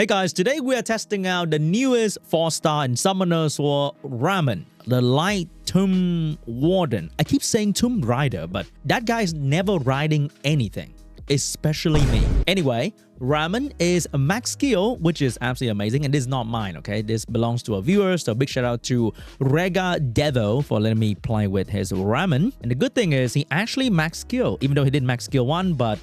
Hey guys, today we are testing out the newest 4-star in Summoners for Ramen, the Light Tomb Warden. I keep saying Tomb Rider, but that guy's never riding anything, especially me. Anyway, Ramen is a max skill, which is absolutely amazing, and this is not mine, okay? This belongs to a viewer, so big shout out to Rega Devo for letting me play with his Ramen. And the good thing is he actually max skill, even though he didn't max skill 1, but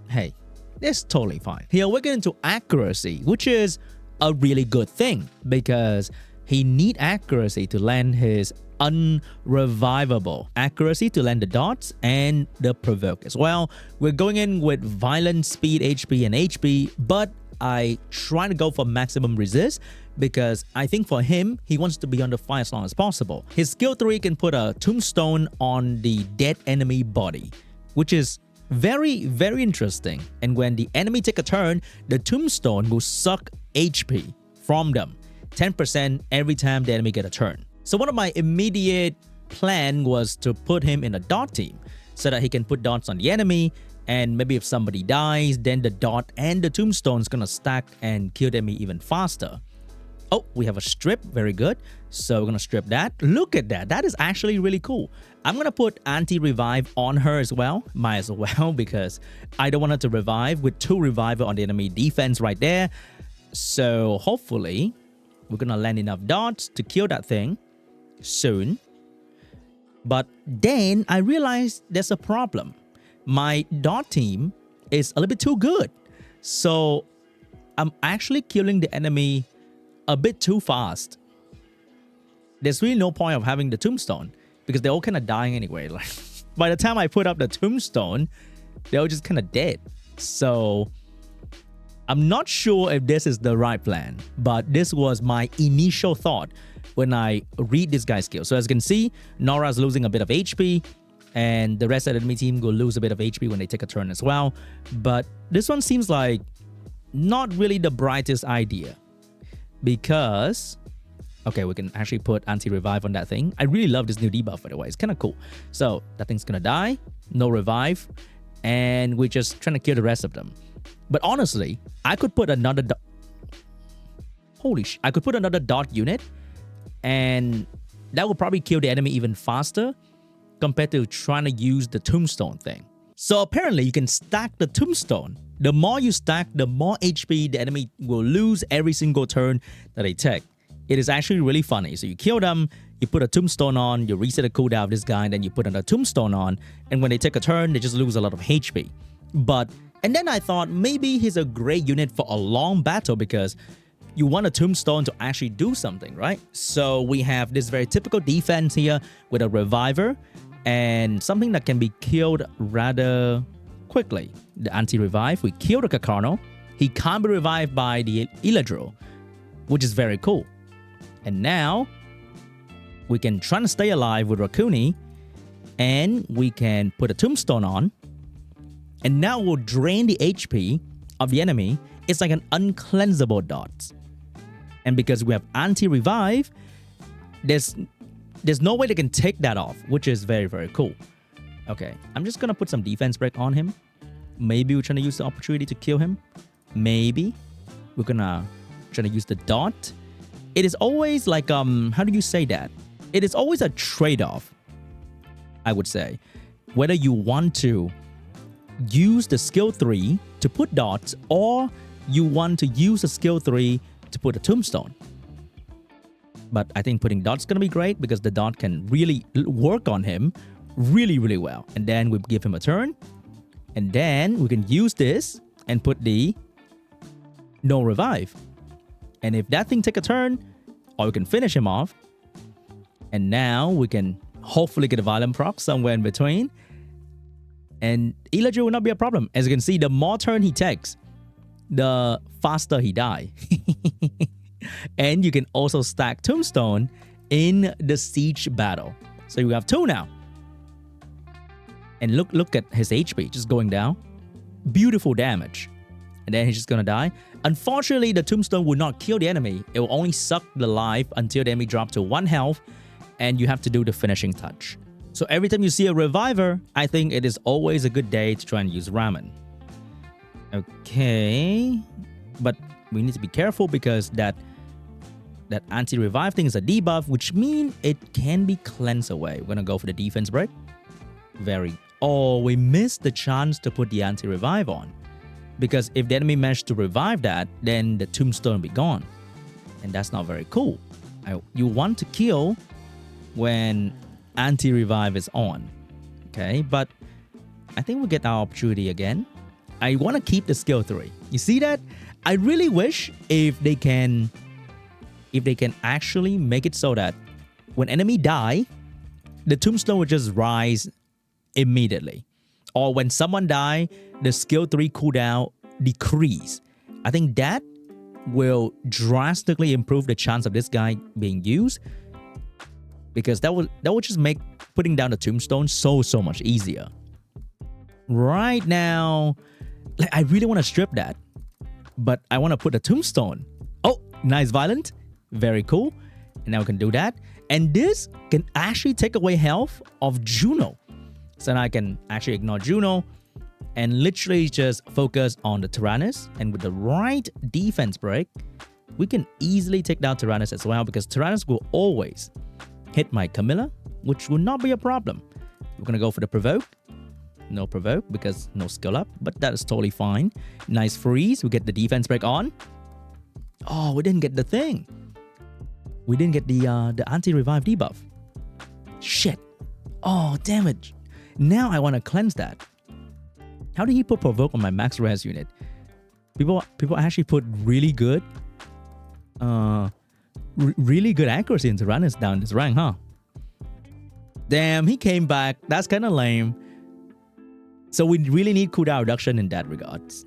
hey, it's totally fine. Here we're getting into accuracy, which is a really good thing because he need accuracy to land his unrevivable accuracy to land the dots and the provoke as well. We're going in with violent, speed, HP, and HP, but I try to go for maximum resist because I think for him, he wants to be under fire as long as possible. His skill 3 can put a tombstone on the dead enemy body, which is very interesting. And when the enemy take a turn, the tombstone will suck HP from them, 10% every time the enemy get a turn. So one of my immediate plan was to put him in a dot team so that he can put dots on the enemy, and maybe if somebody dies, then the dot and the tombstone is gonna stack and kill the enemy even faster. Oh, we have a strip, very good. So we're gonna strip that. Look at that, that is actually really cool. I'm gonna put anti-revive on her as well, might as well, because I don't want her to revive with 2 reviver on the enemy defense right there. So hopefully we're gonna land enough dots to kill that thing soon. But then I realized there's a problem. My dot team is a little bit too good. So I'm actually killing the enemy a bit too fast. There's really no point of having the tombstone because they're all kind of dying anyway. Like by the time I put up the tombstone, they're all just kind of dead. So I'm not sure if this is the right plan, but this was my initial thought when I read this guy's skill. So as you can see, Nora's losing a bit of HP and the rest of the enemy team will lose a bit of HP when they take a turn as well. But this one seems like not really the brightest idea. Because, okay, we can actually put anti-revive on that thing. I really love this new debuff, by the way. It's kind of cool. So that thing's gonna die, no revive, and we're just trying to kill the rest of them. But honestly, I could put another I could put another dot unit, and that would probably kill the enemy even faster compared to trying to use the tombstone thing. So apparently you can stack the tombstone. The more you stack, the more HP the enemy will lose every single turn that they take. It is actually really funny. So you kill them, you put a tombstone on, you reset the cooldown of this guy, and then you put another tombstone on, and when they take a turn, they just lose a lot of HP. And then I thought maybe he's a great unit for a long battle because you want a tombstone to actually do something, right? So we have this very typical defense here with a reviver and something that can be killed rather quickly. The anti-revive, we kill the Kakano. He can't be revived by the Eladro, which is very cool. And now we can try to stay alive with Rakuni, and we can put a tombstone on, and now we'll drain the HP of the enemy. It's like an uncleansable dot. And because we have anti-revive, there's no way they can take that off, which is very cool. Okay, I'm just gonna put some defense break on him. Maybe we're trying to use the opportunity to kill him. Maybe we're gonna try to use the dot. It is always like, how do you say that? It is always a trade-off, I would say. Whether you want to use the skill 3 to put dots or you want to use the skill 3 to put a tombstone. But I think putting dots is gonna be great because the dot can really work on him really well. And then we give him a turn, and then we can use this and put the no revive. And if that thing take a turn, or we can finish him off, and now we can hopefully get a violent proc somewhere in between, and Eladro will not be a problem. As you can see, the more turn he takes, the faster he die. And you can also stack Tombstone in the siege battle. So you have 2 now. And look at his HP just going down. Beautiful damage. And then he's just gonna die. Unfortunately, the Tombstone will not kill the enemy. It will only suck the life until the enemy drops to 1 health, and you have to do the finishing touch. So every time you see a reviver, I think it is always a good day to try and use Ramen. Okay, but we need to be careful because that anti-revive thing is a debuff, which means it can be cleansed away. We're gonna go for the defense break. We missed the chance to put the anti-revive on. Because if the enemy managed to revive that, then the Tombstone will be gone. And that's not very cool. You want to kill when anti-revive is on. Okay, but I think we'll get our opportunity again. I want to keep the skill 3. You see that? I really wish if they can actually make it so that when enemy die, the Tombstone will just rise immediately. Or when someone die, the skill 3 cooldown decrease. I think that will drastically improve the chance of this guy being used, because that will just make putting down the Tombstone so much easier. Right now, like, I really want to strip that, but I want to put the Tombstone. Oh, nice violent. Very cool. And now we can do that. And this can actually take away health of Juno. So now I can actually ignore Juno and literally just focus on the Tyrannus. And with the right defense break, we can easily take down Tyrannus as well, because Tyrannus will always hit my Camilla, which will not be a problem. We're going to go for the provoke. No provoke because no skill up, but that is totally fine. Nice freeze. We get the defense break on. Oh, we didn't get the thing. We didn't get the anti-revive debuff. Shit. Oh, damn it. Now I want to cleanse that. How did he put provoke on my max res unit? People actually put really good really good accuracy in Tyrannus down this rank, huh? Damn, he came back. That's kind of lame. So we really need cooldown reduction in that regards.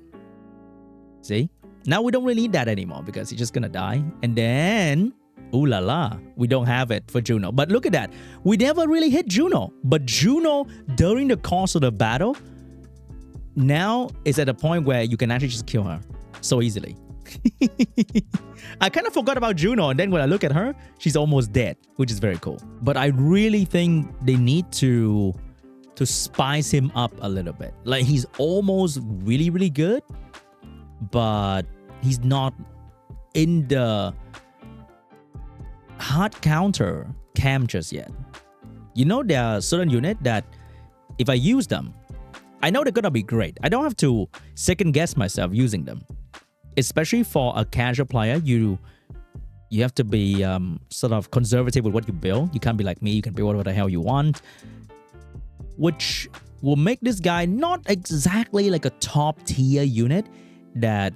See? Now we don't really need that anymore because he's just gonna die. And then, ooh la la, we don't have it for Juno. But look at that. We never really hit Juno. But Juno, during the course of the battle, now is at a point where you can actually just kill her so easily. I kind of forgot about Juno, and then when I look at her, she's almost dead, which is very cool. But I really think they need to spice him up a little bit. Like, he's almost really good, but he's not in the hard counter camp just yet. You know, there are certain units that if I use them, I know they're gonna be great. I don't have to second guess myself using them. Especially for a casual player, you have to be sort of conservative with what you build. You can't be like me, you can build whatever the hell you want. Which will make this guy not exactly like a top tier unit that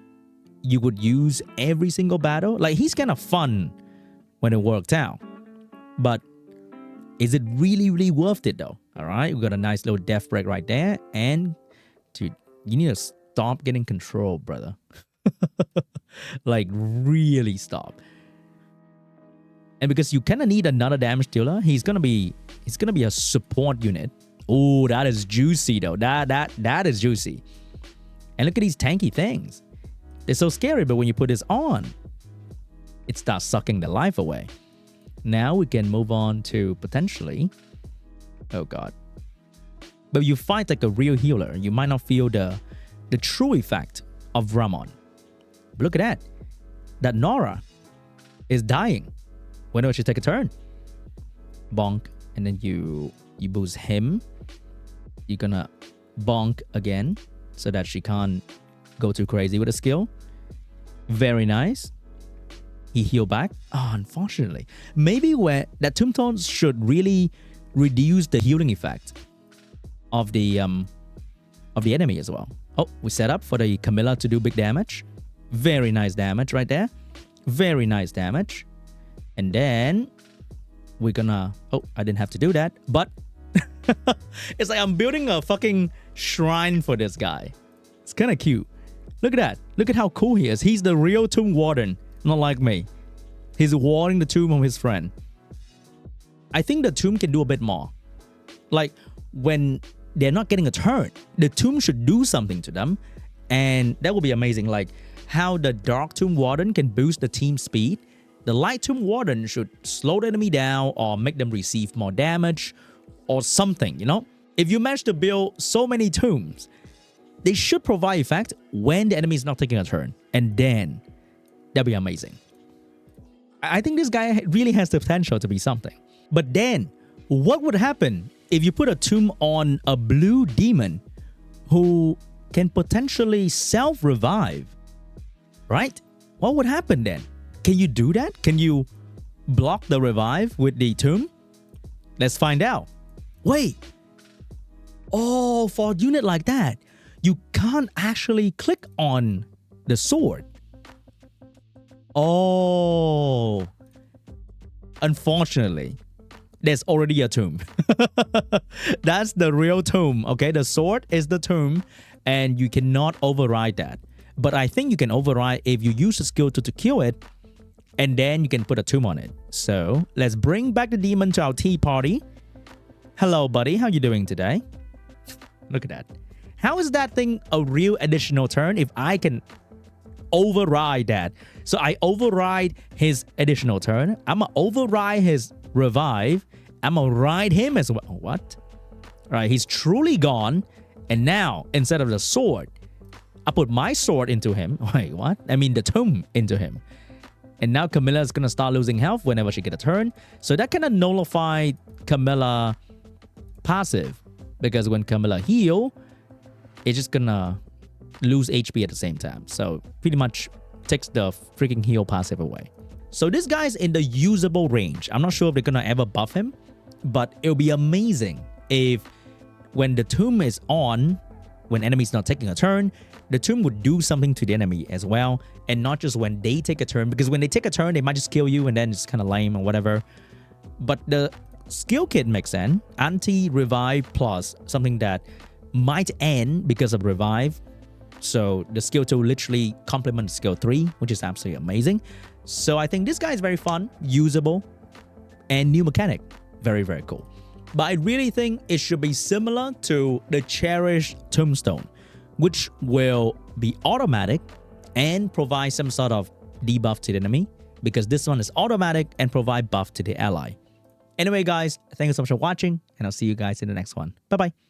you would use every single battle. Like, he's kind of fun when it worked out. But is it really worth it though? Alright, we got a nice little death break right there. And dude, you need to stop getting control, brother. Like, really stop. And because you kind of need another damage dealer, he's gonna be a support unit. Oh, that is juicy though. That is juicy. And look at these tanky things. They're so scary, but when you put this on, it starts sucking the life away. Now we can move on to potentially, oh god. But you fight like a real healer, you might not feel the true effect of Ramon. But look at that. That Nora is dying. Whenever she take a turn. Bonk. And then you boost him. You're gonna bonk again so that she can't go too crazy with a skill. Very nice. He healed back. Oh, unfortunately. Maybe where that Tombstone should really reduce the healing effect of the enemy as well. Oh, we set up for the Camilla to do big damage. Very nice damage right there. Very nice damage. And then we're gonna... Oh, I didn't have to do that. But it's like I'm building a fucking shrine for this guy. It's kind of cute. Look at that. Look at how cool he is. He's the real tomb warden. Not like me. He's warding the tomb of his friend. I think the tomb can do a bit more. Like, when they're not getting a turn, the tomb should do something to them. And that would be amazing. Like, how the Dark Tomb Warden can boost the team speed. The Light Tomb Warden should slow the enemy down or make them receive more damage or something, you know? If you manage to build so many tombs, they should provide effect when the enemy is not taking a turn. And then That'd be amazing. I think this guy really has the potential to be something. But then, what would happen if you put a tomb on a blue demon who can potentially self-revive? Right? What would happen then? Can you do that? Can you block the revive with the tomb? Let's find out. Wait. Oh, for a unit like that, you can't actually click on the sword. Oh. Unfortunately, there's already a tomb. That's the real tomb, okay? The sword is the tomb, and you cannot override that. But I think you can override if you use the skill to kill it, and then you can put a tomb on it. So let's bring back the demon to our tea party. Hello, buddy. How you doing today? Look at that. How is that thing a real additional turn if I can override that? So I override his additional turn. I'm going to override his revive. I'm going to ride him as well. What? All right, he's truly gone. And now, instead of the sword, I put my sword into him. Wait, what? I mean the tomb into him. And now Camilla is going to start losing health whenever she gets a turn. So that kind of nullified Camilla passive. Because when Camilla heal, it's just going to lose HP at the same time. So pretty much takes the freaking heal passive away. So this guy's in the usable range. I'm not sure if they're going to ever buff him. But it'll be amazing if when the tomb is on, when enemy's not taking a turn, the tomb would do something to the enemy as well. And not just when they take a turn. Because when they take a turn, they might just kill you and then it's kind of lame or whatever. But the skill kit makes sense. Anti-revive plus something that might end because of revive. So the skill 2 literally complements skill 3, which is absolutely amazing. So I think this guy is very fun, usable, and new mechanic. Very, very cool. But I really think it should be similar to the Cherished Tombstone, which will be automatic and provide some sort of debuff to the enemy, because this one is automatic and provide buff to the ally. Anyway, guys, thank you so much for watching, and I'll see you guys in the next one. Bye-bye.